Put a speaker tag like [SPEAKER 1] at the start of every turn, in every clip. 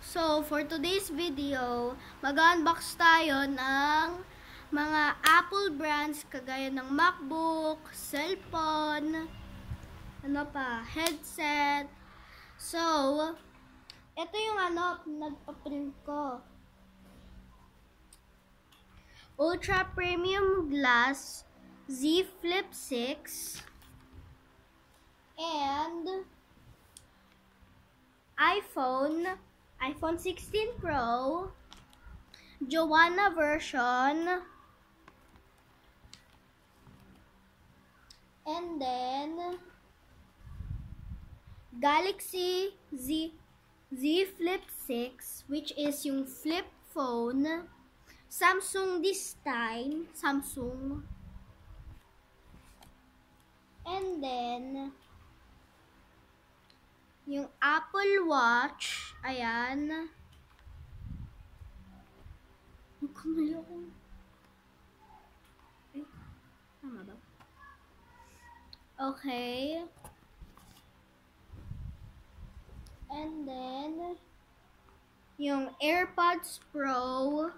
[SPEAKER 1] So, for today's video, mag-unbox tayo ng mga Apple brands kagaya ng MacBook, cellphone, headset. So, ito yung nagpa-print ko. Ultra Premium Glass Z Flip 6 and iPhone 16 Pro, Joanna version, and then Galaxy Z Flip 6, which is yung flip phone. Samsung this time, and then yung Apple Watch, ayan. Magkamali ako. Ay, tama ba? Okay. And then, yung AirPods Pro,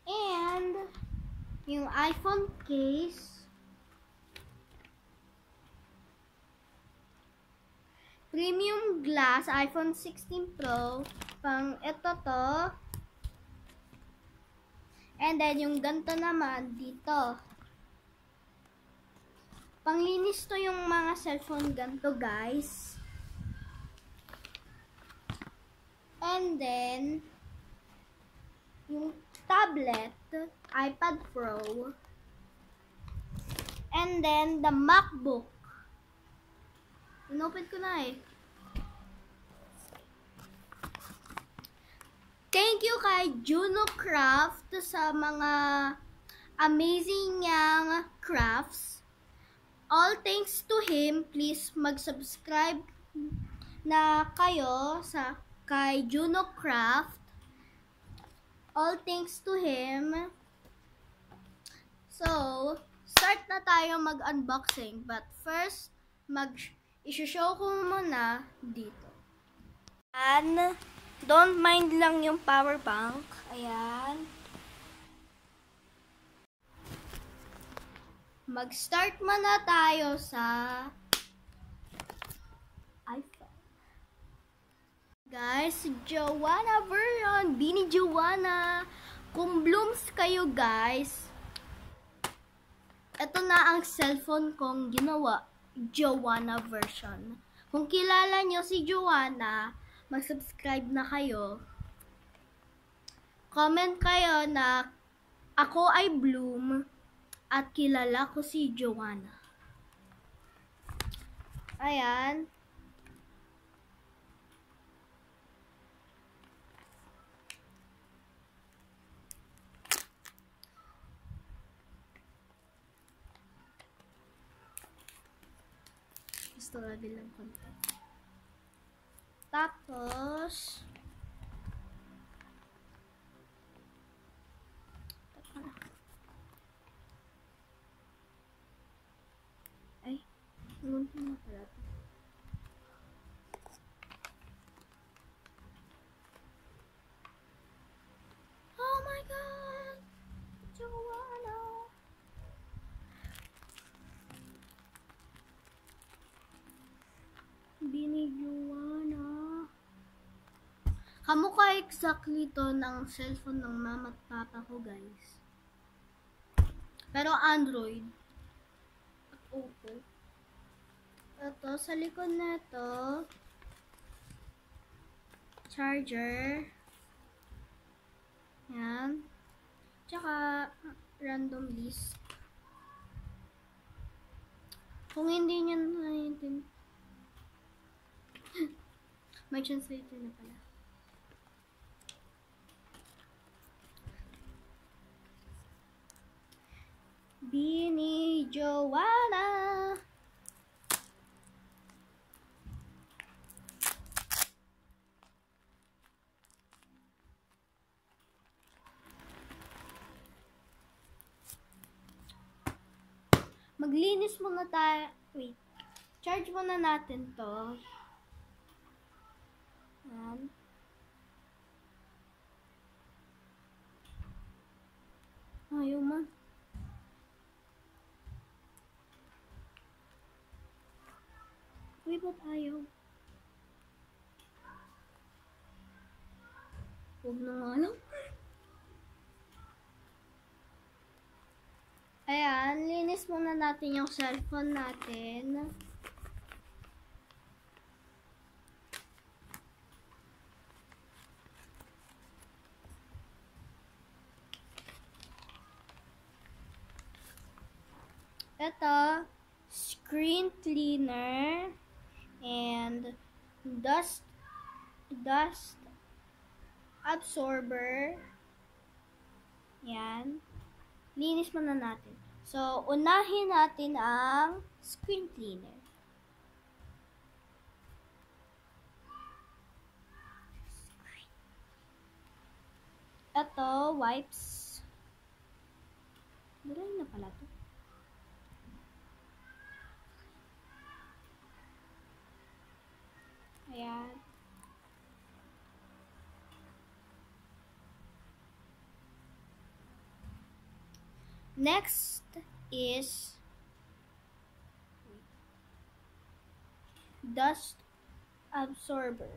[SPEAKER 1] and yung iPhone case, premium glass, iPhone 16 Pro, pang ito to. And then, yung ganito naman, dito. Panglinis to yung mga cellphone ganito, guys. And then, yung tablet, iPad Pro. And then, the MacBook. Inopen ko na eh. Thank you kay Juno Craft sa mga amazing niyang crafts. All thanks to him. Please mag-subscribe na kayo kay Juno Craft. All thanks to him. So, start na tayo mag-unboxing. But first, i-show ko muna dito. And, don't mind lang yung power bank. Ayan. Mag-start muna tayo sa iPhone. Guys, Joanna version. Bini Joanna. Kung blooms kayo, guys, ito na ang cellphone kong ginawa. Joanna version. Kung kilala nyo si Joanna, mag-subscribe na kayo. Comment kayo na ako ay Bloom at kilala ko si Joanna. Ayan. Gusto lagi lang konti. Tapos, ay, ngunti na pala ito. Oh my God! Joanna! Bini Joanna. Kamukha exactly to ng cellphone ng mama at papa ko, guys. Pero Android. At Oppo. Ito, sa likod na ito, charger. Yan. Tsaka, random disk. Kung hindi nyo naiintindihan, may translator na pala. Bini Joanna. Maglinis muna tayo. Wait. Charge muna natin to. Yan. Ayaw man. Uy, ba't ayaw? Huwag na nga lang. Ayan, linis muna natin yung cellphone natin. Ito, screen cleaner and dust absorber. Yan. Linis muna natin. So, unahin natin ang screen cleaner. Ito, wipes. Dry na pala to. Ayan. Next is dust absorber.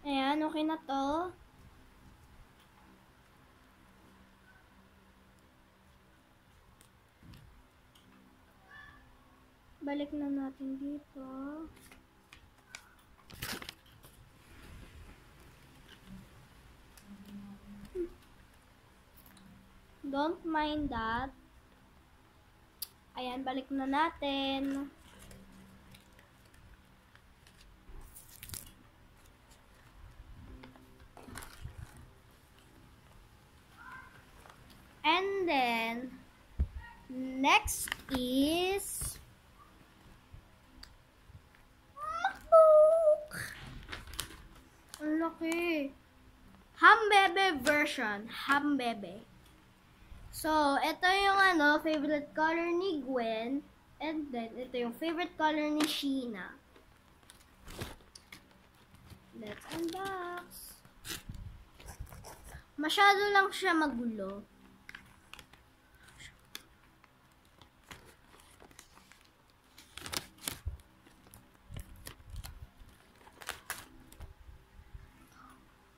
[SPEAKER 1] Ayan, okay na to. Balik na natin dito. Don't mind that. Ayan, balik na natin. And then, next is MacBook. Ang laki. Hambebe version. Hambebe. So, ito yung favorite color ni Gwen. And then, ito yung favorite color ni Sheena. Let's unbox. Masyado lang siya magulo.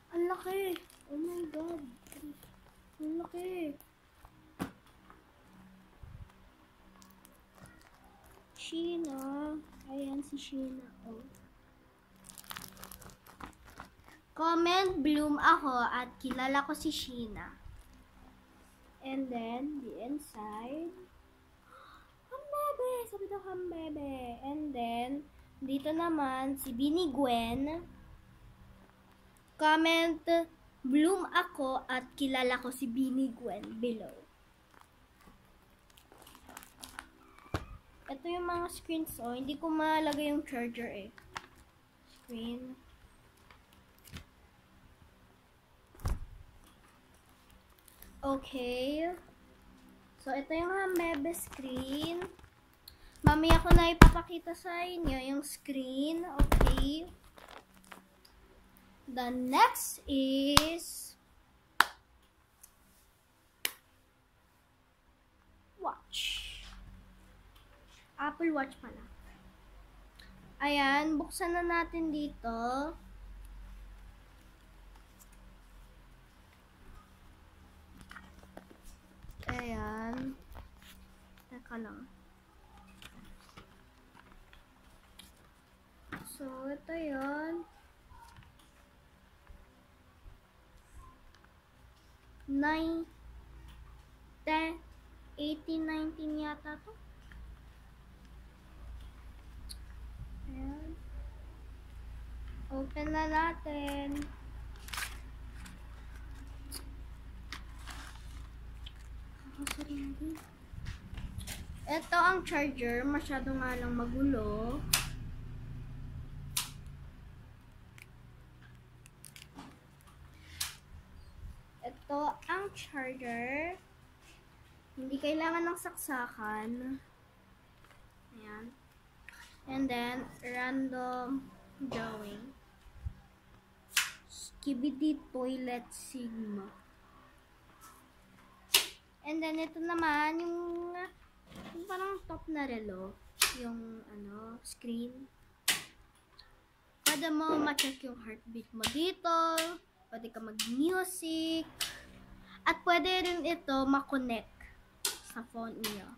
[SPEAKER 1] Ang laki. Oh my God. Ang laki. Sheena. Ayan si Sheena. Oh. Comment bloom ako at kilala ko si Sheena. And then, the inside. Hambebe! Sabi daw hambebe. And then, dito naman, si Bini Gwen. Comment bloom ako at kilala ko si Bini Gwen below. Ito yung mga screens, oh. Hindi ko malagay yung charger eh. Screen. Okay. So, ito yung hambebe screen. Mamaya ko na ipapakita sa inyo yung screen. Okay. The next is watch. Apple Watch pala. Ayan, buksan na natin dito. Ayan. Teka lang. So, ito yun. 9, 10, 18, 19 yata to. Ayan. Open na natin. Ito ang charger. Masyado nga lang magulo. Ito ang charger. Hindi kailangan ng saksakan. Ayan. And then, random drawing. Skibidi Toilet Sigma. And then, ito naman, yung parang top na relo. Yung, screen. Pwede mo ma-check yung heartbeat mo dito. Pwede ka mag-music. At pwede rin ito ma-connect sa phone niyo.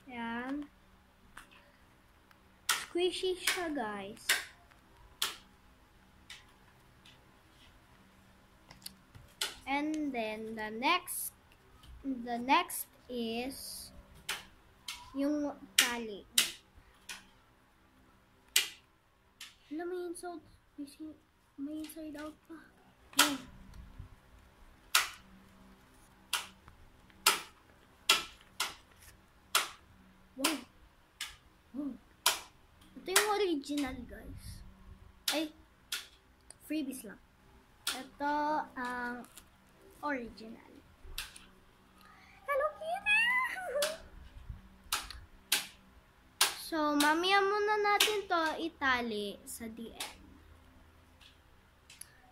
[SPEAKER 1] Ayan. Squishy siya, guys. And then the next is yung tali. Alam mo may inside out pa. Yan. Wow. Oh. Ito yung original, guys. Ay, freebies lang. Ito ang original. Hello Kitty! So, mamaya muna natin to itali sa DN.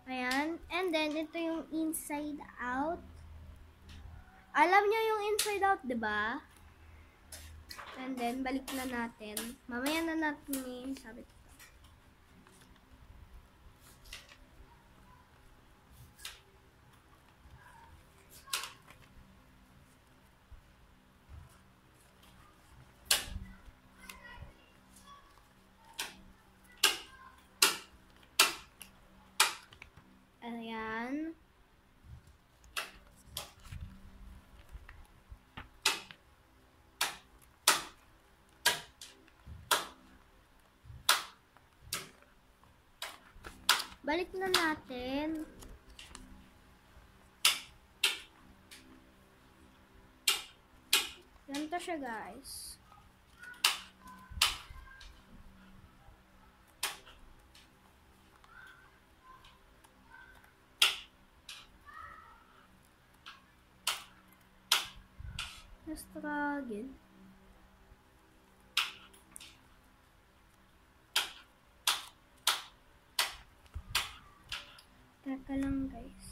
[SPEAKER 1] Ayan. And then, ito yung inside out. Alam nyo yung inside out, diba? And then, balik na natin. Mamaya na natin sabit ito. Ayan. Balik na natin. Ganito siya, guys. Struggle. Teka lang, guys.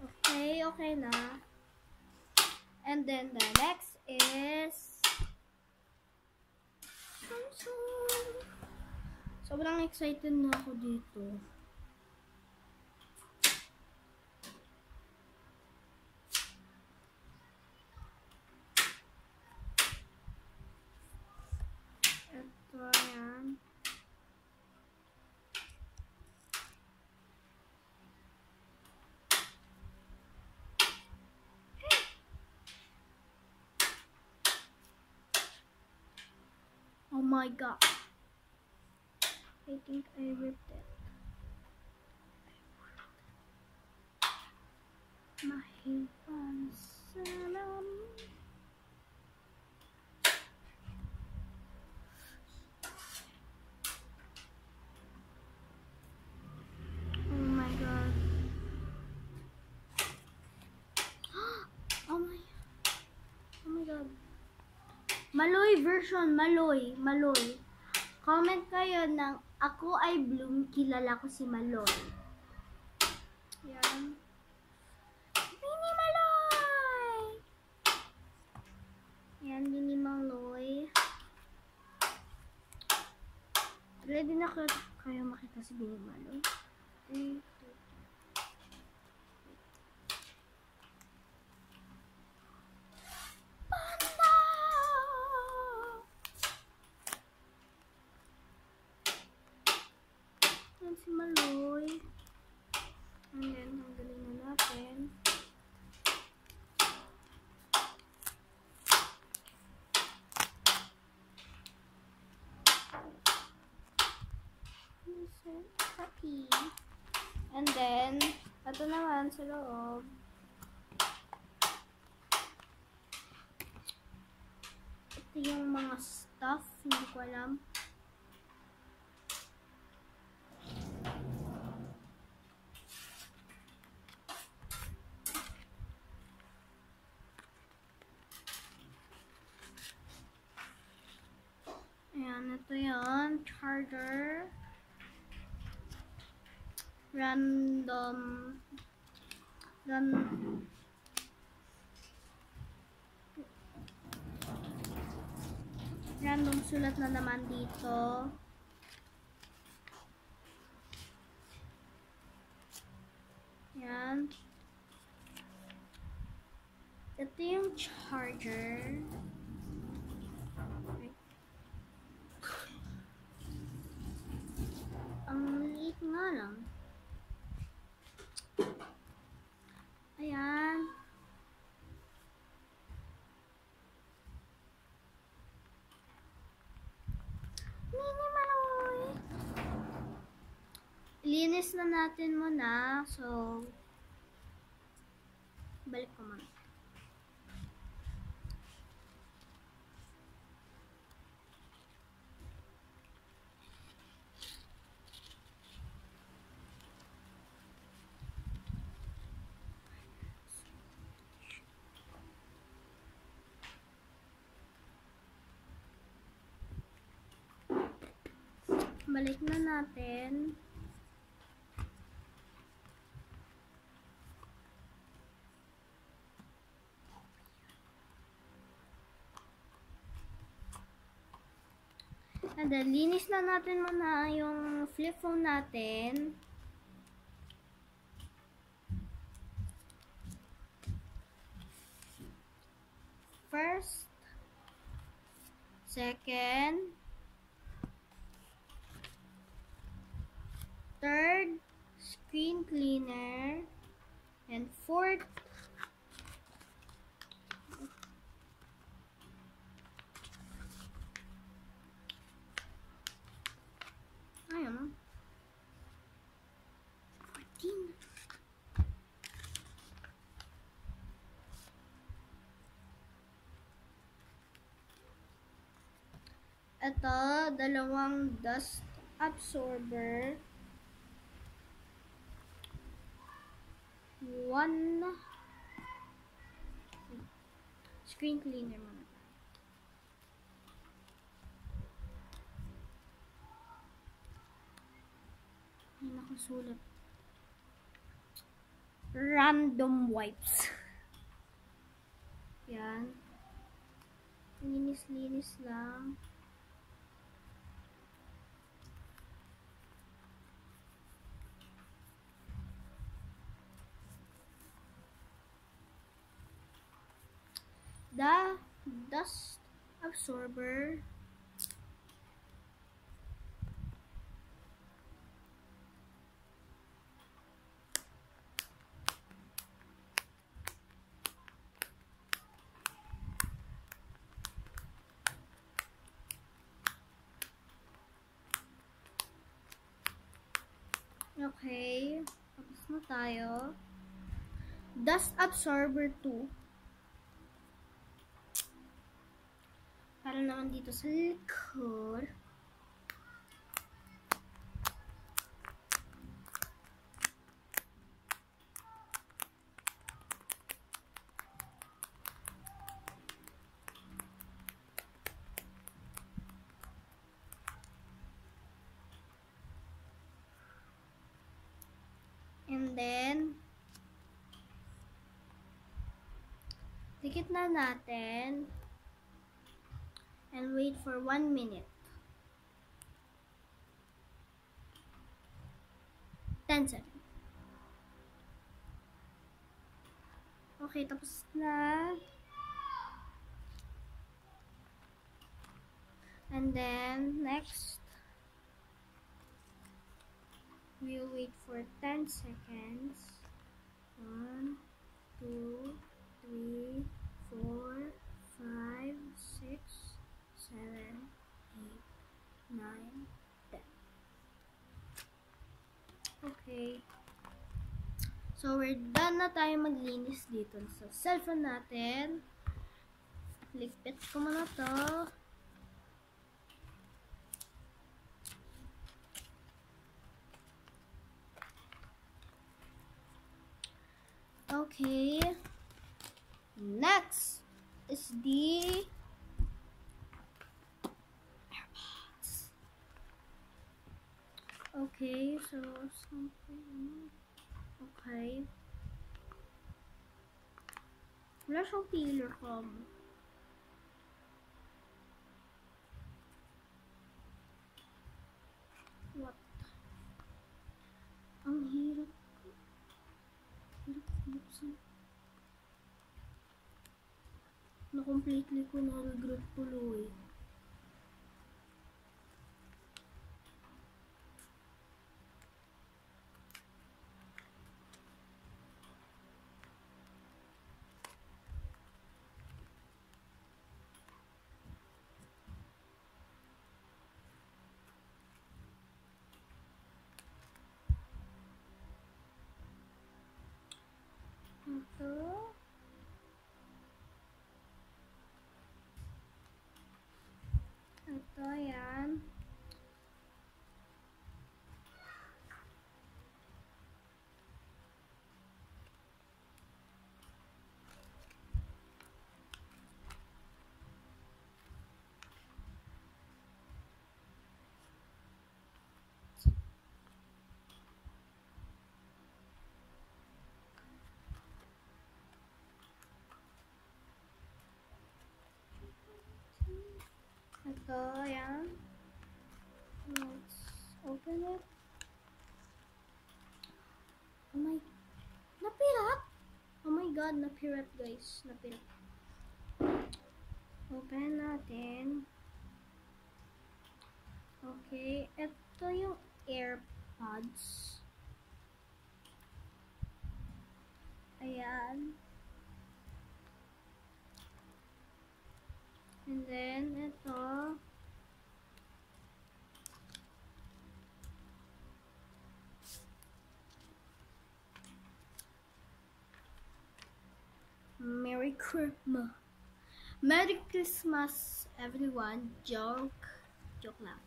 [SPEAKER 1] Okay na. And then the next is Samsung. Sobrang excited na ako dito. Ito, yan. Oh my god. I think I ripped it. Mahipansalam. Oh my god. Oh my god. Maloy version, Maloy. Comment kayo ng ako ay Bloom, kilala ko si Maloy. Yan. Mini Maloy! Yan, Mini Maloy. Ready na kayo makita si Mini Maloy? Si Maloy. And then, tanggalin na natin. Happy. And then, ito naman sa loob. yung mga stuff. Hindi ko alam. Ayan, ito yun. Charger. Random sulat na naman dito. Yan. Ito yung charger. Ang liit nga lang. Ayan. Mini-maloy. Linis na natin muna. So, balik ko muna. Balik na natin. And then, linis na natin muna yung flip phone natin. First, second, third, screen cleaner, and fourth, ayun, 14. Ito, dalawang dust absorber. One screen cleaner muna. Ay, nakasulat. Random wipes. Yan. Linis-linis lang. The dust absorber. Okay, tapos na tayo. Dust absorber 2. Para naman dito sa likod. And then, dikit na natin. And wait for 1 minute. 10 seconds. Okay, tapos na. And then, next, we'll wait for 10 seconds. 1, 2, 3, 4, 5, 6, 7, 8, 9, 10. Okay. So, we're done na tayo maglinis dito sa cellphone natin. Ligpit ko muna to. Okay. Next is the AirPods. Okay, so something. Okay. Wala siyang peeler com. What? Ang hirap. Buksan. Na-completely ko na-regret tuloy. Ito. Ito, yan. Ito, yan. Let's open it. Oh my, napirat! Oh my god, napirat guys. Napirat. Open natin. Okay, ito yung AirPods. Ayan. And then, ito. Merry Christmas. Merry Christmas, everyone. Joke lang.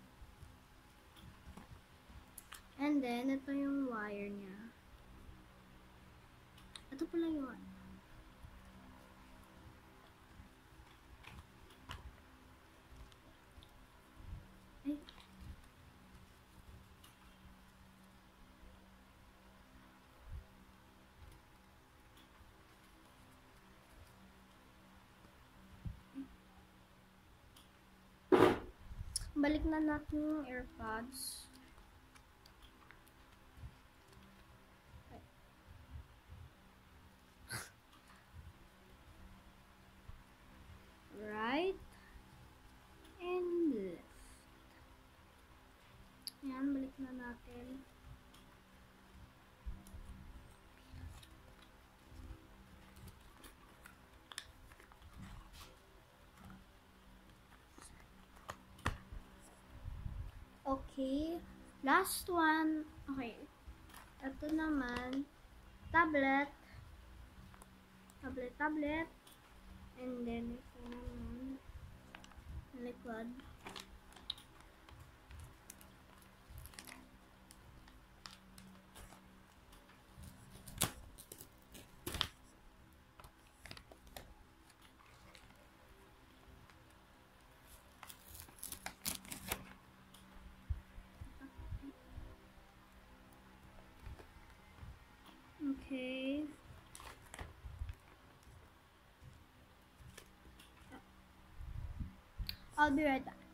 [SPEAKER 1] And then, ito yung wire niya. Ito pala yung wire. Ay. Balik na natin yung AirPods. Right and left. Yan, balik na natin. Okay, last one. Okay, ito naman, tablet, and then ito naman, likod. Okay. I'll be right back.